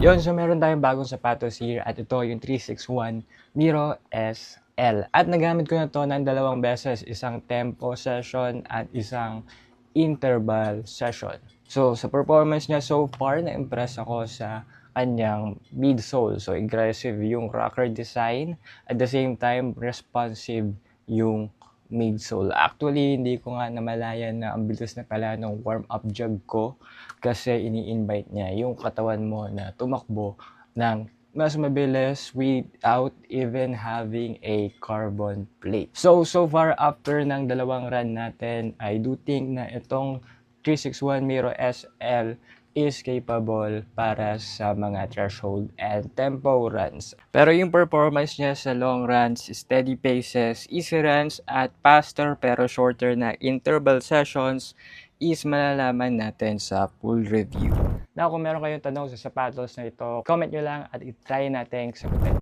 Yun, so meron tayong bagong sapatos here at ito yung 361 Miro SL. At nagamit ko na to ng dalawang beses, isang tempo session at isang interval session. So sa performance niya so far, na-impress ako sa kanyang midsole. So aggressive yung rocker design, at the same time responsive yung midsole. Actually, hindi ko nga namalayan na ang bilis na pala ng warm-up jog ko kasi ini-invite niya yung katawan mo na tumakbo ng mas mabilis without even having a carbon plate. So far after ng dalawang run natin, I do think na itong 361 Miro SL is capable para sa mga threshold and tempo runs. Pero yung performance niya sa long runs, steady paces, easy runs, at faster pero shorter na interval sessions is malalaman natin sa full review. Now, kung meron kayong tanong sa sapatos na ito, comment nyo lang at itry natin sagutin.